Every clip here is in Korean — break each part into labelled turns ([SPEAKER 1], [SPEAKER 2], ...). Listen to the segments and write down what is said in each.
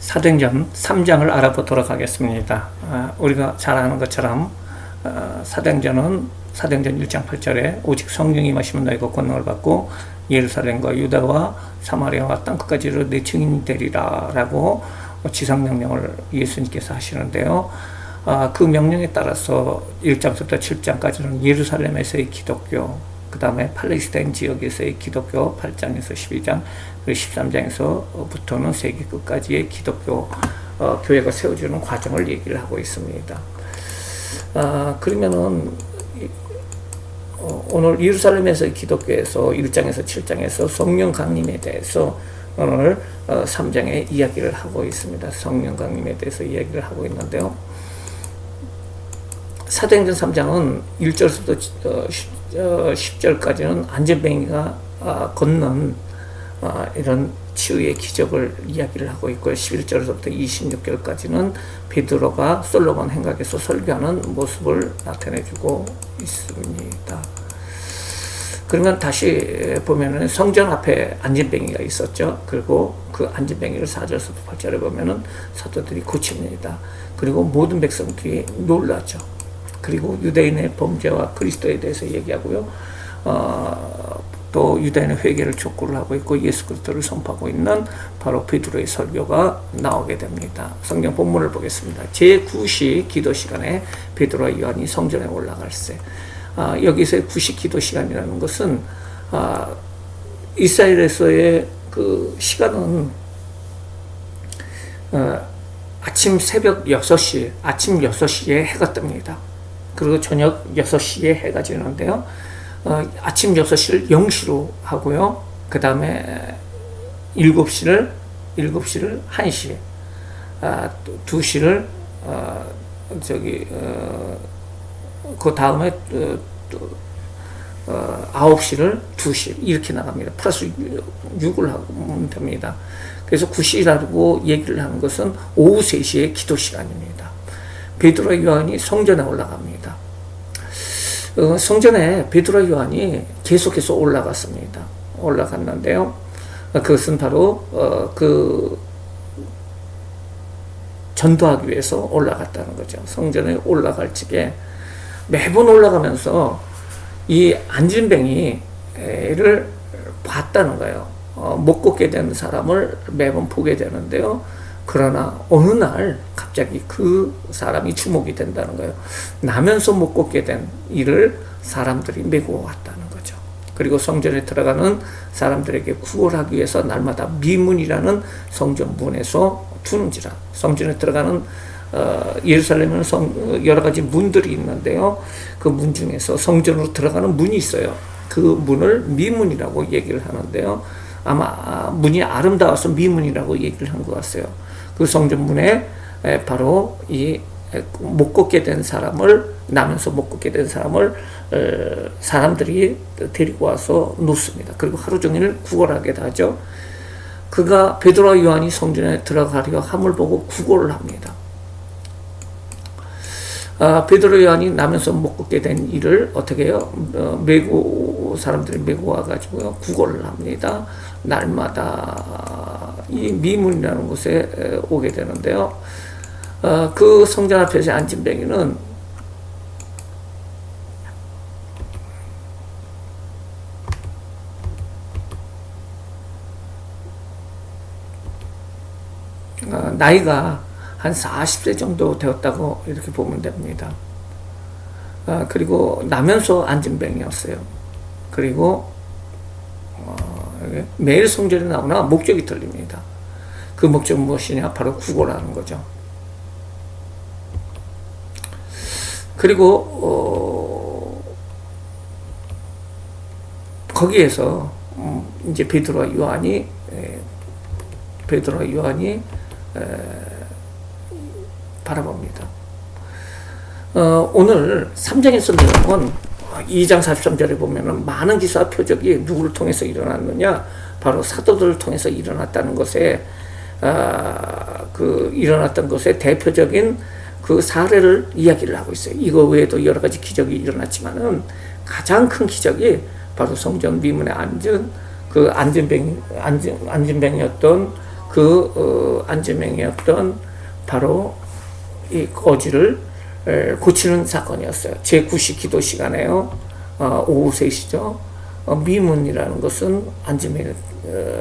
[SPEAKER 1] 사도행전 3장을 알아보도록 하겠습니다. 우리가 잘 아는 것처럼 사도행전 1장 8절에 오직 성령이 임하시면 너희가 권능을 받고 예루살렘과 유다와 사마리아와 땅끝까지로 내 증인이 되리라 라고 지상명령을 예수님께서 하시는데요. 그 명령에 따라서 1장부터 7장까지는 예루살렘에서의 기독교, 그 다음에 팔레스타인 지역에서의 기독교 8장에서 12장, 그리고 13장에서부터는 세계 끝까지의 기독교 교회가 세워지는 과정을 얘기를 하고 있습니다. 그러면은 오늘 예루살렘에서의 기독교에서 1장에서 7장에서 성령 강림에 대해서 오늘 3장에 이야기를 하고 있습니다. 성령 강림에 대해서 이야기를 하고 있는데요. 사도행전 3장은 1절부터 10절까지는 안전뱅이가 걷는 이런 치유의 기적을 이야기를 하고 있고요. 11절부터 26절까지는 베드로가 솔로몬 행각에서 설교하는 모습을 나타내주고 있습니다. 그러면 다시 보면은 성전 앞에 안전뱅이가 있었죠. 그리고 그 안전뱅이를 4절부터 8절에 보면은 사도들이 고칩니다. 그리고 모든 백성들이 놀라죠. 그리고 유대인의 범죄와 그리스도에 대해서 얘기하고요. 또 유대인의 회개를 촉구를 하고 있고 예수 그리스도를 선포하고 있는 바로 베드로의 설교가 나오게 됩니다. 성경 본문을 보겠습니다. 제9시 기도 시간에 베드로와 요한이 성전에 올라갈세. 여기서의 9시 기도 시간이라는 것은 이스라엘에서의 그 시간은 아침 새벽 6시, 아침 6시에 해가 뜹니다. 그리고 저녁 6시에 해가 지는데요. 아침 6시를 0시로 하고요. 그 다음에 7시를 1시, 2시를 그 다음에 9시를 2시 이렇게 나갑니다. 플러스 6을 하면 됩니다. 그래서 9시라고 얘기를 하는 것은 오후 3시의 기도 시간입니다. 베드로와 요한이 성전에 올라갑니다. 성전에 베드로와 요한이 계속해서 올라갔습니다. 올라갔는데요. 그것은 바로 전도하기 위해서 올라갔다는 거죠. 성전에 올라갈 적에 매번 올라가면서 이 안진뱅이를 봤다는 거예요. 못 걷게 된 사람을 매번 보게 되는데요. 그러나 어느 날 갑자기 그 사람이 주목이 된다는 거예요. 나면서 못 걷게 된 이를 사람들이 메고 왔다는 거죠. 그리고 성전에 들어가는 사람들에게 구걸하기 위해서 날마다 미문이라는 성전 문에서 두는지라. 성전에 들어가는 예루살렘에는 여러 가지 문들이 있는데요. 그 문 중에서 성전으로 들어가는 문이 있어요. 그 문을 미문이라고 얘기를 하는데요. 아마 문이 아름다워서 미문이라고 얘기를 한 것 같아요. 그 성전문에 바로 이 못 걷게 된 사람을, 나면서 못 걷게 된 사람을 사람들이 데리고 와서 놓습니다. 그리고 하루 종일 구걸하게 하죠. 그가 베드로와 요한이 성전에 들어가려 함을 보고 구걸을 합니다. 베드로 요한이 나면서 못 걷게 된 일을 어떻게 해요? 사람들이 메고 와가지고요, 구걸을 합니다. 날마다 이 미문이라는 곳에 오게 되는데요. 그 성전 앞에서 안진뱅이는 나이가 한 40세 정도 되었다고 이렇게 보면 됩니다. 그리고 나면서 안진뱅이였어요. 그리고 매일 성전에 나오나 목적이 틀립니다. 그 목적은 무엇이냐? 바로 구걸하는 거죠. 그리고 거기에서 이제 베드로와 요한이 바라봅니다. 오늘 3장에서 내용은 2장 43절에 보면은 많은 기사와 표적이 누구를 통해서 일어났느냐? 바로 사도들을 통해서 일어났다는 것에 일어났던 것의 대표적인 그 사례를 이야기를 하고 있어요. 이거 외에도 여러 가지 기적이 일어났지만은 가장 큰 기적이 바로 성전 미문에 앉은 그 안진뱅이였던 안진뱅이였던 바로 이 거지를 고치는 사건이었어요. 제9시 기도 시간에요. 오후 3시죠. 미문이라는 것은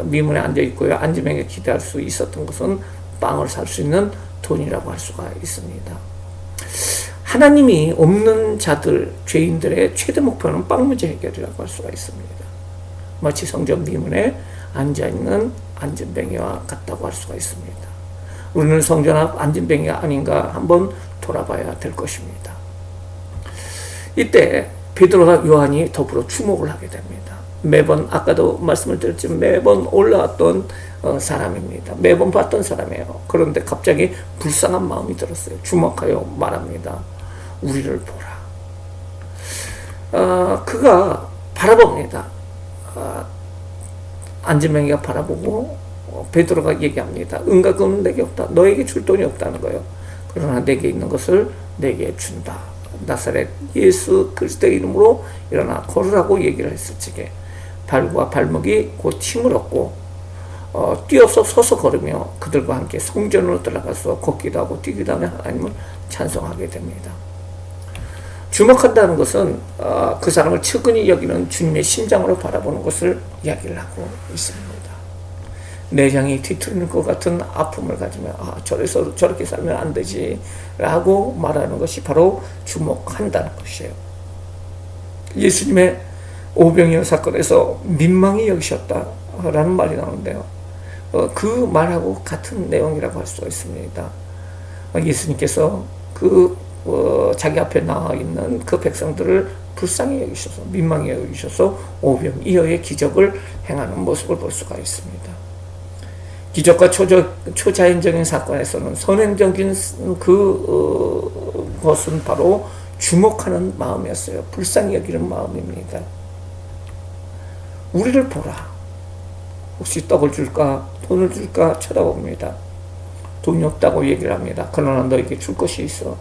[SPEAKER 1] 미문에 앉아 있고요. 안진뱅이가 기대할 수 있었던 것은 빵을 살 수 있는 돈이라고 할 수가 있습니다. 하나님이 없는 자들, 죄인들의 최대 목표는 빵 문제 해결이라고 할 수가 있습니다. 마치 성전 미문에 앉아있는 안진뱅이와 같다고 할 수가 있습니다. 우리는 성전 앞 안진뱅이가 아닌가 한번 돌아봐야 될 것입니다. 이때 베드로와 요한이 더불어 주목을 하게 됩니다. 매번 아까도 말씀을 드렸지만 매번 올라왔던 사람입니다. 매번 봤던 사람이에요. 그런데 갑자기 불쌍한 마음이 들었어요. 주목하여 말합니다. 우리를 보라. 그가 바라봅니다. 안진뱅이가 바라보고 베드로가 얘기합니다. 은과 금은 내게 없다. 너에게 줄 돈이 없다는 거예요. 그러나 내게 있는 것을 내게 준다. 나사렛 예수 그리스도의 이름으로 일어나 걸으라고 얘기를 했을 적에 발과 발목이 곧 힘을 얻고 뛰어서 서서 걸으며 그들과 함께 성전으로 들어가서 걷기도 하고 뛰기도 하며 하나님을 찬송하게 됩니다. 주목한다는 것은 그 사람을 측은히 여기는 주님의 심장으로 바라보는 것을 이야기를 하고 있습니다. 내장이 뒤틀리는 것 같은 아픔을 가지며 저렇게 살면 안 되지 라고 말하는 것이 바로 주목한다는 것이에요. 예수님의 오병이어 사건에서 민망히 여기셨다라는 말이 나오는데요. 그 말하고 같은 내용이라고 할 수가 있습니다. 예수님께서 자기 앞에 나와 있는 그 백성들을 불쌍히 여기셔서 민망히 여기셔서 오병이어의 기적을 행하는 모습을 볼 수가 있습니다. 기적과 초자연적인 사건에서는 선행적인 그것은 바로 주목하는 마음이었어요. 불쌍히 여기는 마음입니다. 우리를 보라. 혹시 떡을 줄까 돈을 줄까 쳐다봅니다. 돈이 없다고 얘기를 합니다. 그러나 너에게 줄 것이 있어.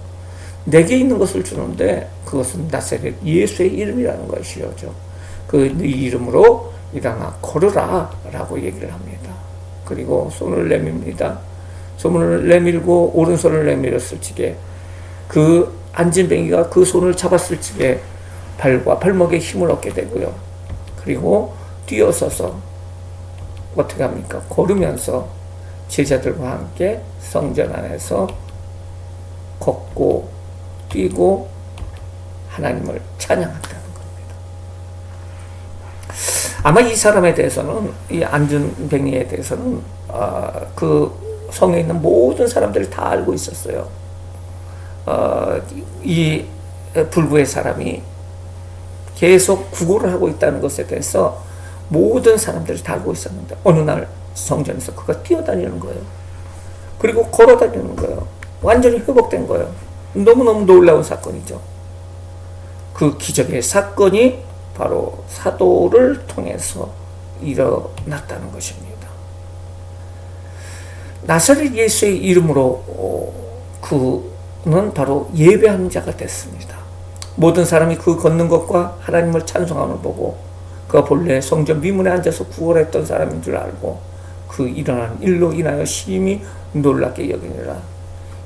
[SPEAKER 1] 내게 있는 것을 주는데 그것은 나사렛 예수의 이름이라는 것이죠. 그 이름으로 일어나 걸으라 라고 얘기를 합니다. 그리고 손을 내밉니다. 손을 내밀고 오른손을 내밀었을 적에 그 안진뱅이가 그 손을 잡았을 적에 발과 발목에 힘을 얻게 되고요. 그리고 뛰어서서 어떻게 합니까? 걸으면서 제자들과 함께 성전 안에서 걷고 뛰고 하나님을 찬양한다는 겁니다. 아마 이 사람에 대해서는, 이 안진뱅이에 대해서는 그 성에 있는 모든 사람들이 다 알고 있었어요. 이 불구의 사람이 계속 구걸을 하고 있다는 것에 대해서 모든 사람들이 다 알고 있었는데 어느 날 성전에서 그가 뛰어다니는 거예요. 그리고 걸어다니는 거예요. 완전히 회복된 거예요. 너무너무 놀라운 사건이죠. 그 기적의 사건이 바로 사도를 통해서 일어났다는 것입니다. 나사렛 예수의 이름으로 그는 바로 예배하는 자가 됐습니다. 모든 사람이 그 걷는 것과 하나님을 찬송함을 보고 그가 본래 성전 미문에 앉아서 구걸했던 사람인 줄 알고 그 일어난 일로 인하여 심히 놀랍게 여기니라.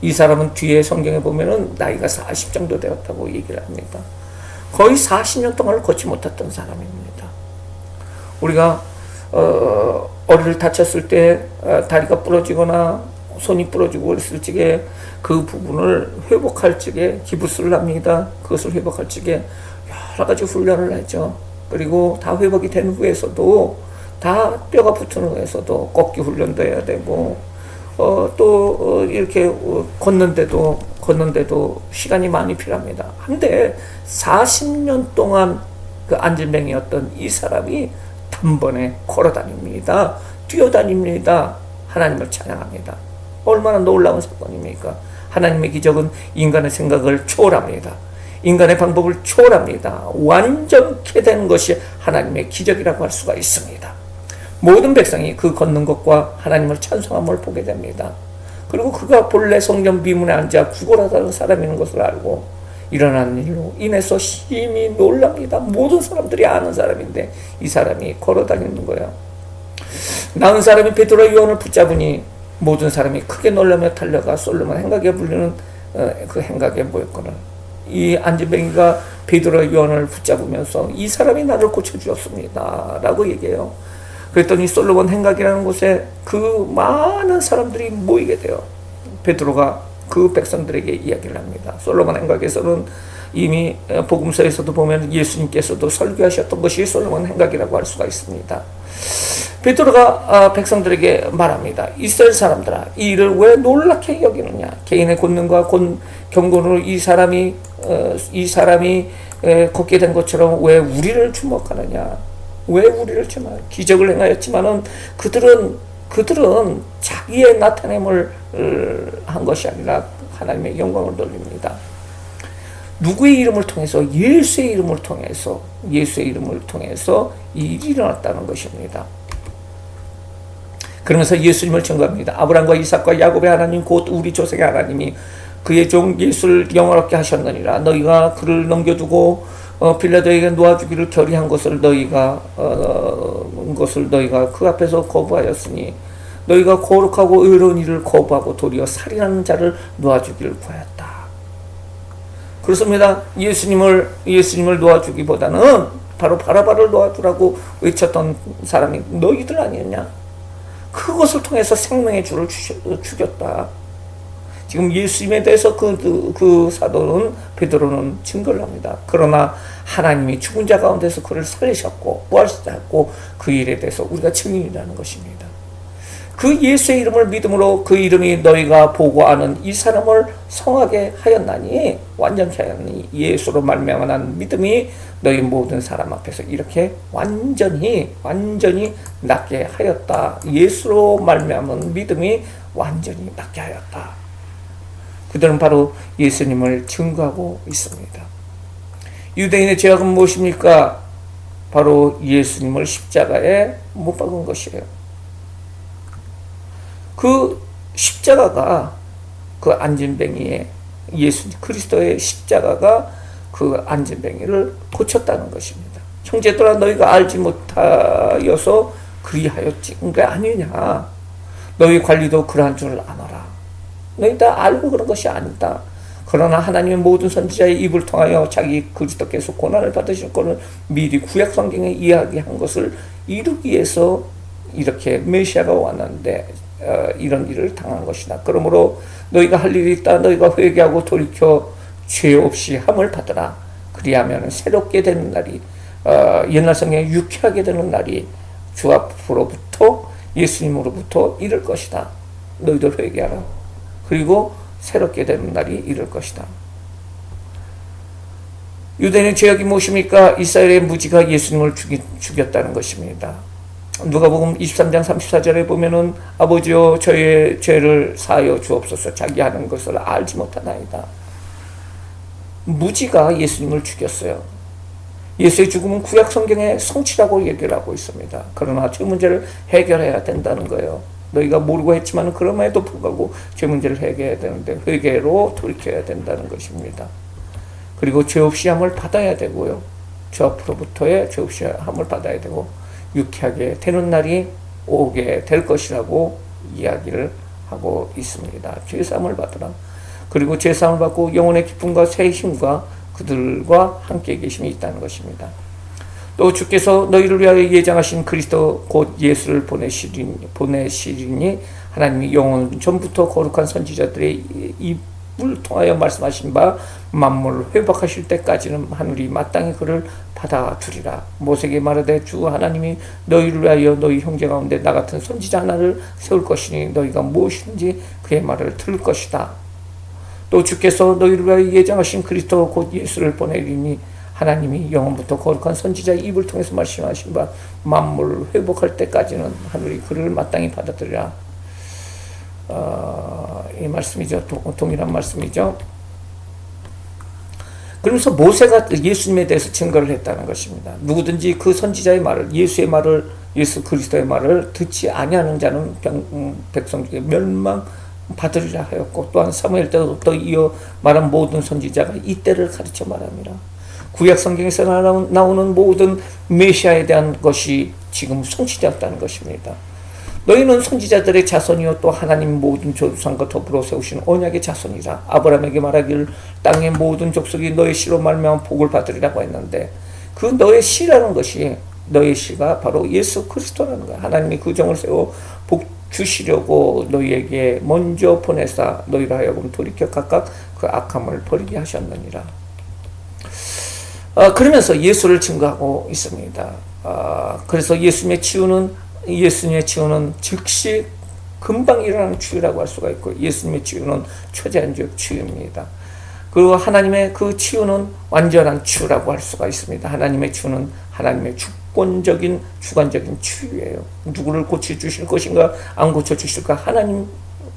[SPEAKER 1] 이 사람은 뒤에 성경에 보면은 나이가 40 정도 되었다고 얘기를 합니다. 거의 40년 동안을 걷지 못했던 사람입니다. 우리가 어리를 다쳤을 때 다리가 부러지거나 손이 부러지고 그랬을 적에 그 부분을 회복할 적에 기부스를 합니다. 그것을 회복할 적에 여러 가지 훈련을 하죠. 그리고 다 회복이 된 후에서도 다 뼈가 붙은 후에서도 꺾기 훈련도 해야 되고 또 이렇게 걷는데도 시간이 많이 필요합니다. 한데 40년 동안 그 안진뱅이였던 이 사람이 단번에 걸어다닙니다. 뛰어다닙니다. 하나님을 찬양합니다. 얼마나 놀라운 사건입니까? 하나님의 기적은 인간의 생각을 초월합니다. 인간의 방법을 초월합니다. 완전케 된 것이 하나님의 기적이라고 할 수가 있습니다. 모든 백성이 그 걷는 것과 하나님을 찬송함을 보게 됩니다. 그리고 그가 본래 성전 비문에 앉아 구걸하다는 사람인 것을 알고 일어난 일로 인해서 심히 놀랍니다. 모든 사람들이 아는 사람인데 이 사람이 걸어다니는 거예요. 나은 사람이 베드로와 요한을 붙잡으니 모든 사람이 크게 놀라며 달려가 솔로몬 행각에 불리는 그 행각에 모였거늘. 이 안진뱅이가 베드로와 요한을 붙잡으면서 이 사람이 나를 고쳐주었습니다 라고 얘기해요. 그랬더니 솔로몬 행각이라는 곳에 그 많은 사람들이 모이게 돼요. 베드로가 그 백성들에게 이야기를 합니다. 솔로몬 행각에서는 이미 복음서에서도 보면 예수님께서도 설교하셨던 것이 솔로몬 행각이라고 할 수가 있습니다. 베드로가 백성들에게 말합니다. 이스라엘 사람들아, 이 일을 왜 놀랍게 여기느냐? 개인의 권능과 경건으로 이 사람이 걷게 된 것처럼 왜 우리를 주목하느냐? 왜 우리를 주목하느냐? 기적을 행하였지만은 그들은 자기의 나타냄을 한 것이 아니라 하나님의 영광을 돌립니다. 누구의 이름을 통해서? 예수의 이름을 통해서 이 일이 일어났다는 것입니다. 그러면서 예수님을 증거합니다. 아브라함과 이삭과 야곱의 하나님 곧 우리 조상의 하나님이 그의 종 예수를 영원롭게 하셨느니라. 너희가 그를 넘겨두고 빌라도에게 놓아주기를 결의한 것을 너희가 그 앞에서 거부하였으니 너희가 거룩하고 의로운 일을 거부하고 도리어 살인하는 자를 놓아주기를 구하였다. 그렇습니다. 예수님을 놓아주기보다는 바로 바라바를 놓아주라고 외쳤던 사람이 너희들 아니었냐? 그것을 통해서 생명의 주를 죽였다. 지금 예수님에 대해서 그 사도는 베드로는 증거를 합니다. 그러나 하나님이 죽은 자 가운데서 그를 살리셨고 부활시켰고 그 일에 대해서 우리가 증인이라는 것입니다. 그 예수의 이름을 믿음으로 그 이름이 너희가 보고 아는 이 사람을 성하게 하였나니 완전케 하였니 예수로 말미암은 믿음이 너희 모든 사람 앞에서 이렇게 완전히 낫게 하였다. 예수로 말미암은 믿음이 완전히 낫게 하였다. 그들은 바로 예수님을 증거하고 있습니다. 유대인의 죄악은 무엇입니까? 바로 예수님을 십자가에 못 박은 것이에요. 그 십자가가 그 안진뱅이의 예수 그리스도의 십자가가 그 안진뱅이를 고쳤다는 것입니다. 형제들아 너희가 알지 못하여서 그리하였지 게 아니냐. 너희 관리도 그러한 줄 아노라. 너희 다 알고 그런 것이 아니다. 그러나 하나님의 모든 선지자의 입을 통하여 자기 그리스도께서 고난을 받으실 것을 미리 구약 성경에 이야기한 것을 이루기 위해서 이렇게 메시아가 왔는데 이런 일을 당한 것이다. 그러므로 너희가 할 일이 있다. 너희가 회개하고 돌이켜 죄 없이 함을 받으라. 그리하면 새롭게 되는 날이 옛날 성경에 유쾌하게 되는 날이 주 앞으로부터 예수님으로부터 이를 것이다. 너희도 회개하라. 그리고 새롭게 되는 날이 이를 것이다. 유대인의 죄악이 무엇입니까? 이스라엘의 무지가 예수님을 죽였다는 것입니다. 누가복음 23장 34절에 보면은 아버지여 저의 죄를 사하여 주옵소서 자기 하는 것을 알지 못하나이다. 무지가 예수님을 죽였어요. 예수의 죽음은 구약 성경의 성취라고 얘기를 하고 있습니다. 그러나 죄 문제를 해결해야 된다는 거예요. 너희가 모르고 했지만 그럼에도 불구하고 죄 문제를 해결해야 되는데 회개로 돌이켜야 된다는 것입니다. 그리고 죄 없이 함을 받아야 되고요. 주 앞으로부터의 죄 없이 함을 받아야 되고 유쾌하게 되는 날이 오게 될 것이라고 이야기를 하고 있습니다. 죄사함을 받으라. 그리고 죄사함을 받고 영혼의 기쁨과 새 힘과 그들과 함께 계심이 있다는 것입니다. 또 주께서 너희를 위하여 예정하신 그리스도 곧 예수를 보내시리니 하나님이 영원 전부터 거룩한 선지자들의 입을 통하여 말씀하신 바 만물을 회복하실 때까지는 하늘이 마땅히 그를 받아주리라. 모세에게 말하되 주 하나님이 너희를 위하여 너희 형제 가운데 나 같은 선지자 하나를 세울 것이니 너희가 무엇이든지 그의 말을 들을 것이다. 또 주께서 너희를 위하여 예정하신 그리스도 곧 예수를 보내리니 하나님이 영원부터 거룩한 선지자의 입을 통해서 말씀하신 바 만물을 회복할 때까지는 하늘이 그를 마땅히 받아들이라. 이 말씀이죠. 동일한 말씀이죠. 그러면서 모세가 예수님에 대해서 증거를 했다는 것입니다. 누구든지 그 선지자의 말을 예수 그리스도의 말을 듣지 아니하는 자는 백성 중에 멸망 받으리라 하였고 또한 사무엘 때부터 이어 말한 모든 선지자가 이때를 가르쳐 말합니다. 구약 성경에서 나오는 모든 메시아에 대한 것이 지금 성취되었다는 것입니다. 너희는 선지자들의 자손이요 또 하나님 모든 조상과 더불어 세우신 언약의 자손이라. 아브라함에게 말하기를 땅의 모든 족속이 너의 씨로 말미암아 복을 받으리라고 했는데, 그 너의 씨라는 것이, 너의 씨가 바로 예수 그리스도라는 거야. 하나님이 그 종을 세워 복 주시려고 너희에게 먼저 보내사 너희로 하여금 돌이켜 각각 그 악함을 버리게 하셨느니라. 그러면서 예수를 증거하고 있습니다. 그래서 예수님의 치유는 즉시 금방 일어나는 치유라고 할 수가 있고, 예수님의 치유는 초자연적 치유입니다. 그리고 하나님의 그 치유는 완전한 치유라고 할 수가 있습니다. 하나님의 치유는 하나님의 주권적인 주관적인 치유예요. 누구를 고쳐주실 것인가 안 고쳐주실까 하나님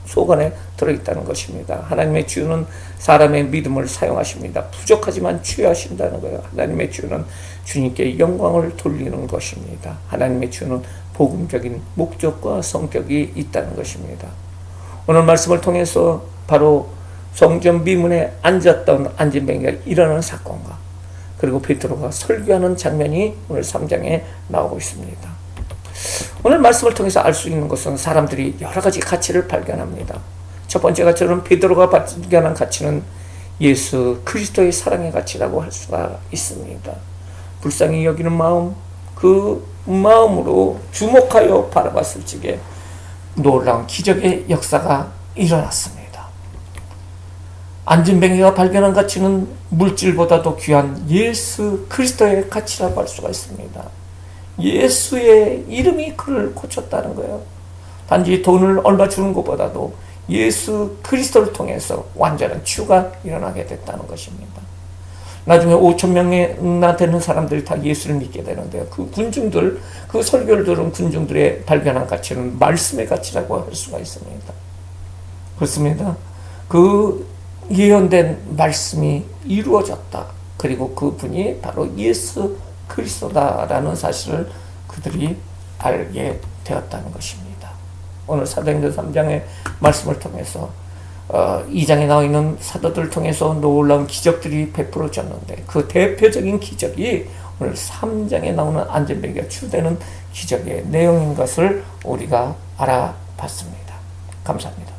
[SPEAKER 1] 속 안에 들어있다는 것입니다. 하나님의 치유는 사람의 믿음을 사용하십니다. 부족하지만 치유하신다는 거예요. 하나님의 치유는 주님께 영광을 돌리는 것입니다. 하나님의 치유는 복음적인 목적과 성격이 있다는 것입니다. 오늘 말씀을 통해서 바로 성전 미문에 앉았던 안진뱅이가 일어나는 사건과, 그리고 베드로가 설교하는 장면이 오늘 3장에 나오고 있습니다. 오늘 말씀을 통해서 알 수 있는 것은 사람들이 여러 가지 가치를 발견합니다. 첫 번째 가치는, 베드로가 발견한 가치는 예수 그리스도의 사랑의 가치라고 할 수가 있습니다. 불쌍히 여기는 마음, 그 마음으로 주목하여 바라봤을 적에 놀라운 기적의 역사가 일어났습니다. 안진뱅이가 발견한 가치는 물질보다도 귀한 예수 그리스도의 가치라고 할 수가 있습니다. 예수의 이름이 그를 고쳤다는 거예요. 단지 돈을 얼마 주는 것보다도 예수 그리스도를 통해서 완전한 치유가 일어나게 됐다는 것입니다. 나중에 5,000명이나 되는 사람들이 다 예수를 믿게 되는데요. 그 군중들, 그 설교를 들은 군중들의 발견한 가치는 말씀의 가치라고 할 수가 있습니다. 그렇습니다. 그 예언된 말씀이 이루어졌다. 그리고 그분이 바로 예수 그리스도다라는 사실을 그들이 알게 되었다는 것입니다. 오늘 사도행전 3장의 말씀을 통해서 2장에 나와 있는 사도들을 통해서 놀라운 기적들이 베풀어졌는데, 그 대표적인 기적이 오늘 3장에 나오는 안진뱅이가 치유되는 기적의 내용인 것을 우리가 알아봤습니다. 감사합니다.